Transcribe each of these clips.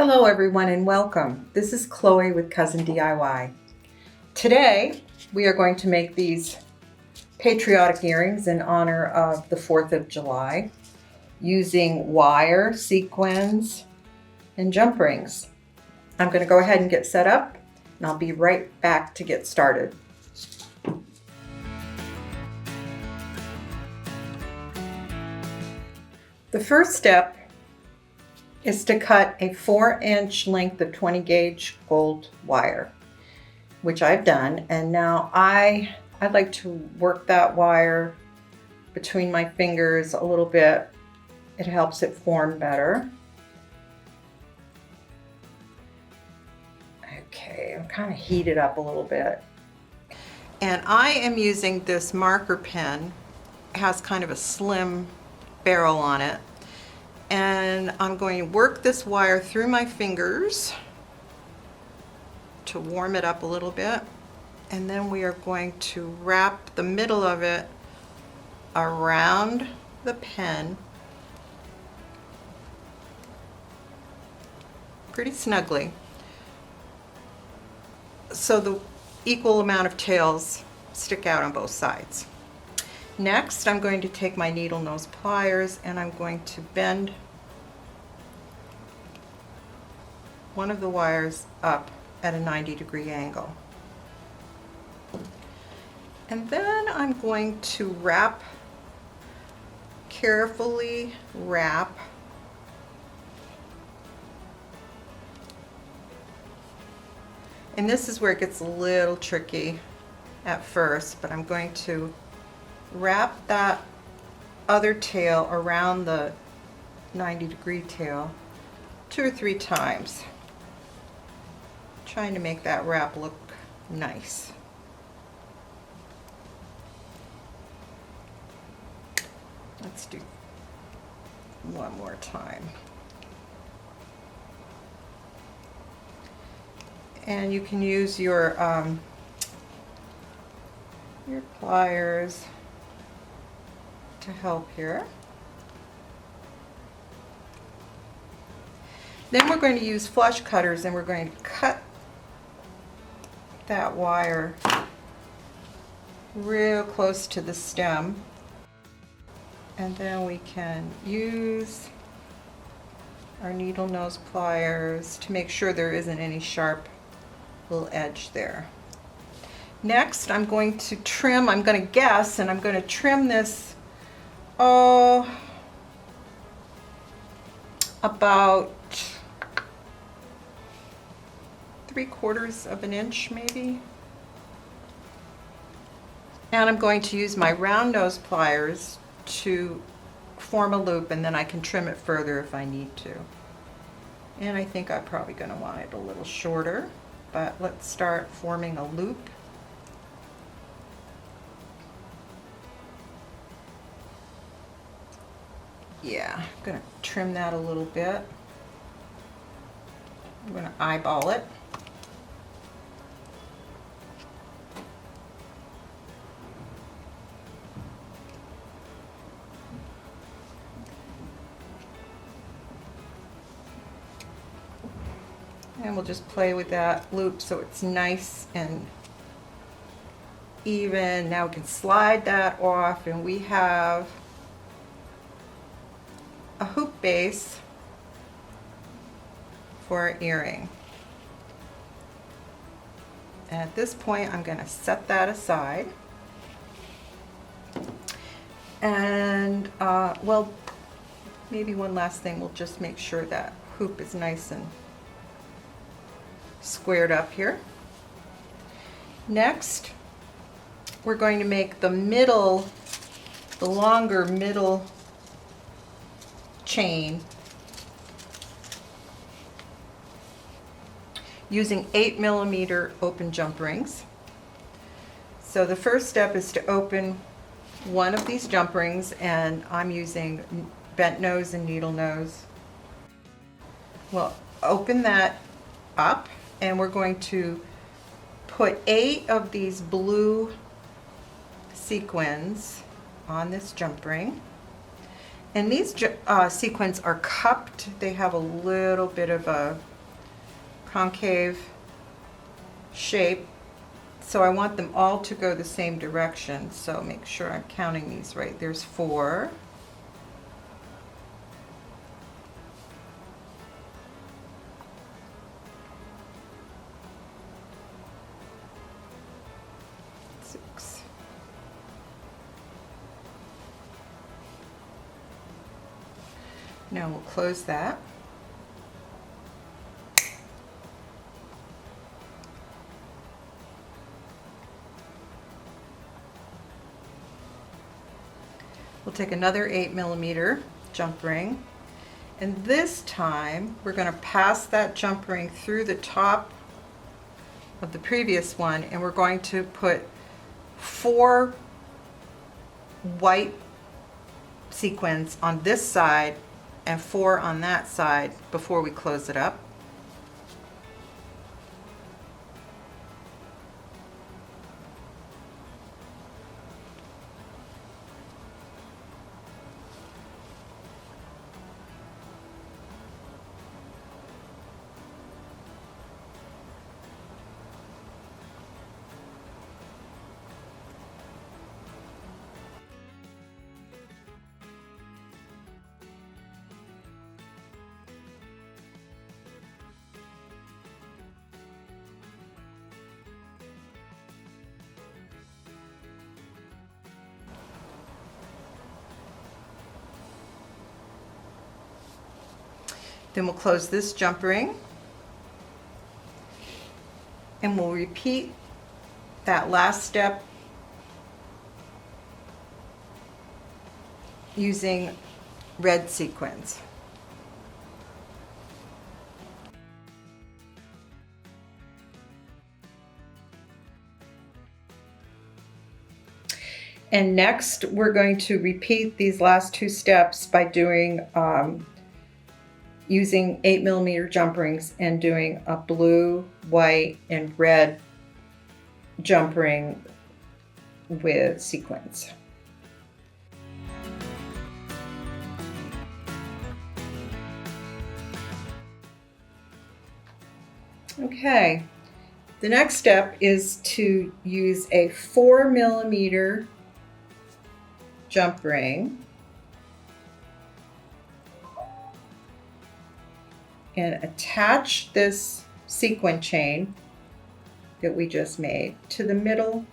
Hello everyone and welcome. This is Chloe with Cousin DIY. Today we are going to make these patriotic earrings in honor of the 4th of July using wire, sequins, and jump rings. I'm going to go ahead and get set up and I'll be right back to get started. The first step is to cut a 4-inch length of 20 gauge gold wire, which I've done, and now I'd like to work that wire between my fingers a little bit. It helps it form better. Okay, I'm kind of heated up a little bit. And I am using this marker pen. It has kind of a slim barrel on it. And I'm going to work this wire through my fingers to warm it up a little bit. And then we are going to wrap the middle of it around the pen pretty snugly, so the equal amount of tails stick out on both sides. Next, I'm going to take my needle nose pliers and I'm going to bend one of the wires up at a 90-degree angle. And then I'm going to carefully wrap and this is where it gets a little tricky at first, but I'm going to wrap that other tail around the 90-degree tail 2 or 3 times, trying to make that wrap look nice. Let's do one more time. And you can use your pliers to help here. Then we're going to use flush cutters and we're going to cut that wire real close to the stem. And then we can use our needle nose pliers to make sure there isn't any sharp little edge there. Next, I'm going to trim, I'm going to guess, and I'm going to trim this about 3/4 of an inch maybe. And I'm going to use my round nose pliers to form a loop, and then I can trim it further if I need to. And I think I'm probably going to want it a little shorter, but let's start forming a loop. Yeah, I'm going to trim that a little bit. I'm going to eyeball it. And we'll just play with that loop so it's nice and even. Now we can slide that off and we have a hoop base for our earring. And at this point I'm going to set that aside. And well, maybe one last thing, we'll just make sure that hoop is nice and squared up here. Next, we're going to make the longer middle chain using 8mm open jump rings. So the first step is to open one of these jump rings, and I'm using bent nose and needle nose. We'll open that up and we're going to put 8 of these blue sequins on this jump ring. And these sequins are cupped. They have a little bit of a concave shape. So I want them all to go the same direction. So make sure I'm counting these right. There's 4. Now we'll close that. We'll take another 8mm jump ring, and this time we're going to pass that jump ring through the top of the previous one, and we're going to put 4 white sequins on this side and 4 on that side before we close it up. Then we'll close this jump ring, and we'll repeat that last step using red sequins. And next we're going to repeat these last 2 steps by doing using 8mm jump rings and doing a blue, white, and red jump ring with sequins. Okay, the next step is to use a 4mm jump ring and attach this sequin chain that we just made to the middle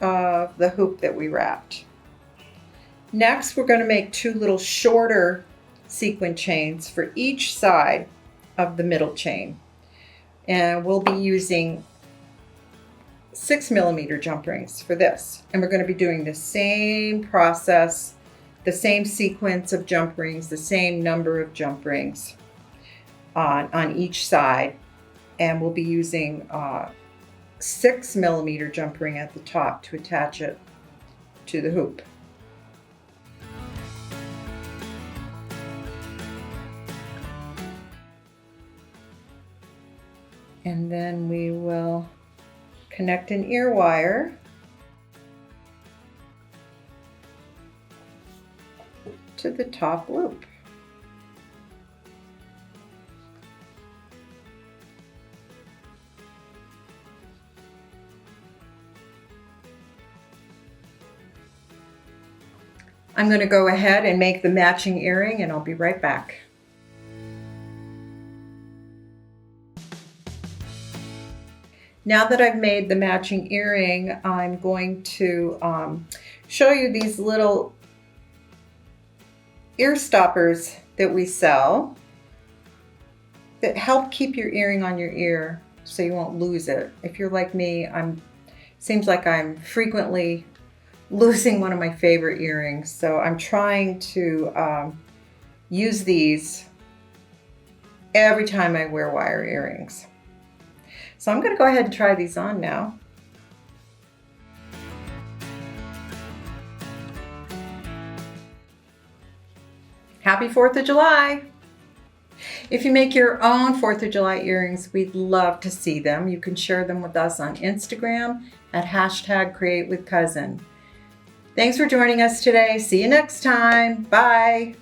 of the hoop that we wrapped. Next, we're going to make 2 little shorter sequin chains for each side of the middle chain, and we'll be using 6mm jump rings for this, and we're going to be doing the same process, the same sequence of jump rings, the same number of jump rings on each side, and we'll be using 6mm jump ring at the top to attach it to the hoop. And then we will connect an ear wire to the top loop. I'm going to go ahead and make the matching earring, and I'll be right back. Now that I've made the matching earring, I'm going to show you these little ear stoppers that we sell that help keep your earring on your ear so you won't lose it. If you're like me, seems like I'm frequently losing one of my favorite earrings, so I'm trying to use these every time I wear wire earrings. So I'm going to go ahead and try these on now. Happy 4th of July! If you make your own 4th of July earrings, we'd love to see them. You can share them with us on Instagram at #CreateWithCousin. Thanks for joining us today. See you next time. Bye.